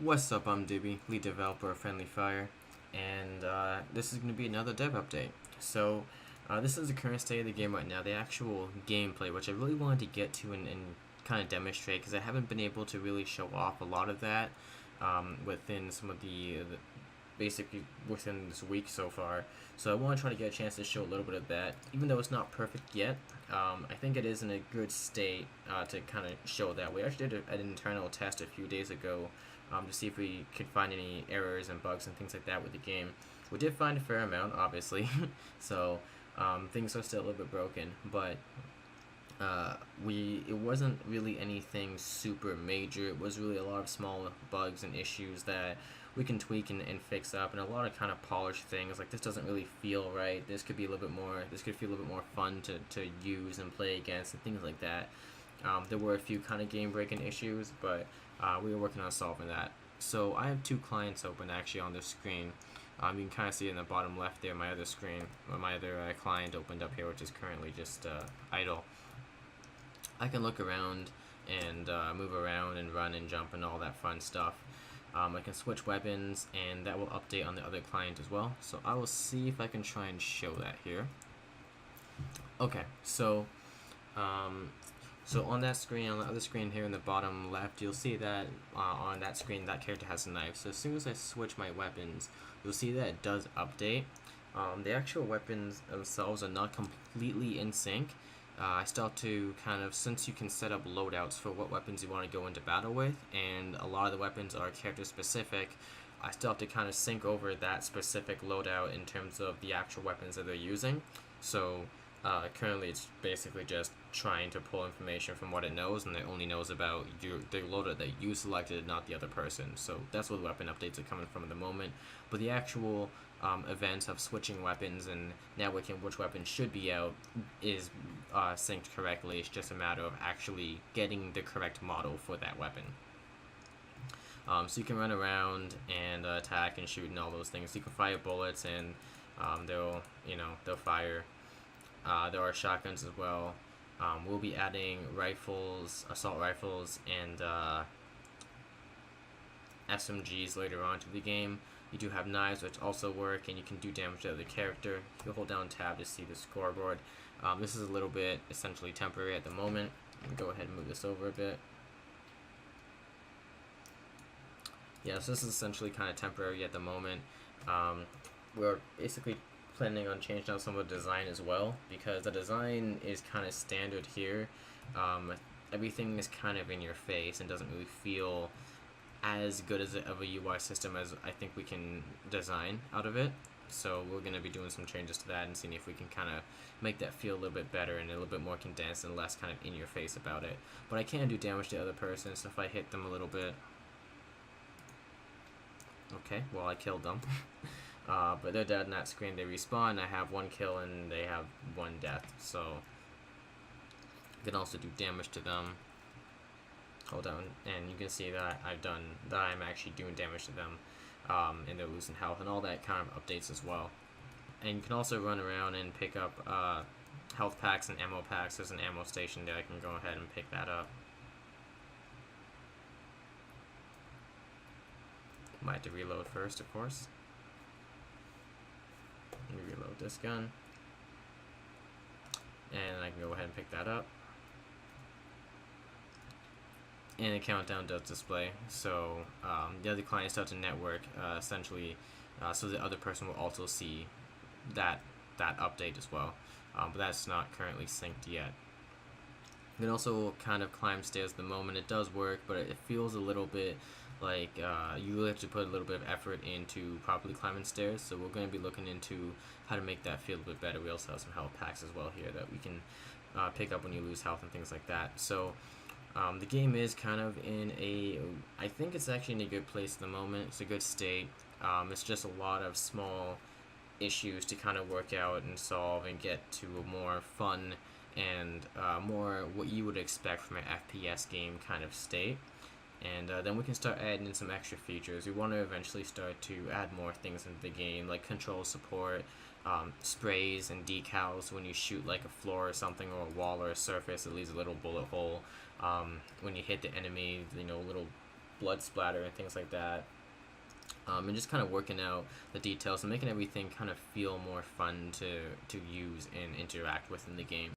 What's up, I'm Dibby, lead developer of Friendly Fire, and this is going to be another dev update. So, this is the current state of the game right now, the actual gameplay, which I really wanted to get to and kind of demonstrate, because I haven't been able to really show off a lot of that within some of the basically within this week so far. So I want to try to get a chance to show a little bit of that, even though it's not perfect yet. I think it is in a good state to kind of show that. We actually did an internal test a few days ago to see if we could find any errors and bugs and things like that with the game. We did find a fair amount, obviously, so things are still a little bit broken, but it wasn't really anything super major. It was really a lot of small bugs and issues that we can tweak and fix up, and a lot of kind of polished things like this doesn't really feel right. This could be a little bit more. This could feel a little bit more fun to use and play against and things like that. There were a few kind of game breaking issues, but we were working on solving that. So I have two clients open actually on this screen. You can kind of see in the bottom left there my other screen, my other client opened up here, which is currently just idle. I can look around and move around and run and jump and all that fun stuff. I can switch weapons, and that will update on the other client as well. So I will see if I can try and show that here. Okay, so on that screen, on the other screen here in the bottom left, you'll see that on that screen that character has a knife. So as soon as I switch my weapons, you'll see that it does update. The actual weapons themselves are not completely in sync. I still have to kind of, since you can set up loadouts for what weapons you want to go into battle with, and a lot of the weapons are character specific, I still have to kind of sync over that specific loadout in terms of the actual weapons that they're using. So currently it's basically just trying to pull information from what it knows, and it only knows about the loadout that you selected, not the other person. So that's where the weapon updates are coming from at the moment. But the actual events of switching weapons and networking which weapon should be out is synced correctly. It's just a matter of actually getting the correct model for that weapon. So you can run around and attack and shoot and all those things. You can fire bullets, and they'll fire. There are shotguns as well. We'll be adding rifles, assault rifles, and SMGs later on to the game. You do have knives, which also work, and you can do damage to the character. You hold down tab to see the scoreboard. This is a little bit essentially temporary at the moment. Let me go ahead and move this over a bit. Yeah, so this is essentially kind of temporary at the moment. We're basically planning on changing out some of the design as well, because the design is kind of standard here. Everything is kind of in your face and doesn't really feel as good of a UI system as I think we can design out of it. So we're going to be doing some changes to that and seeing if we can kind of make that feel a little bit better and a little bit more condensed and less kind of in your face about it. But I can do damage to the other person, so if I hit them a little bit... Okay, well, I killed them. But they're dead in that screen. They respawn. I have one kill and they have one death. So you can also do damage to them. Hold on, and you can see that I'm actually doing damage to them, and they're losing health, and all that kind of updates as well. And you can also run around and pick up health packs and ammo packs. There's an ammo station there. I can go ahead and pick that up. Might have to reload first, of course. Let me reload this gun, and I can go ahead and pick that up. And the countdown does display, so the other client starts to network essentially, so the other person will also see that update as well, but that's not currently synced yet. You can also kind of climb stairs at the moment. It does work, but it feels a little bit like you really have to put a little bit of effort into properly climbing stairs, so we're going to be looking into how to make that feel a bit better. We also have some health packs as well here that we can pick up when you lose health and things like that. So the game is kind of I think it's actually in a good place at the moment. It's a good state. It's just a lot of small issues to kind of work out and solve and get to a more fun and more what you would expect from an FPS game kind of state. And then we can start adding in some extra features. We want to eventually start to add more things into the game, like control support, sprays and decals when you shoot like a floor or something, or a wall or a surface. It leaves a little bullet hole. When you hit the enemy, little blood splatter and things like that. And just kind of working out the details and making everything kind of feel more fun to use and interact with in the game.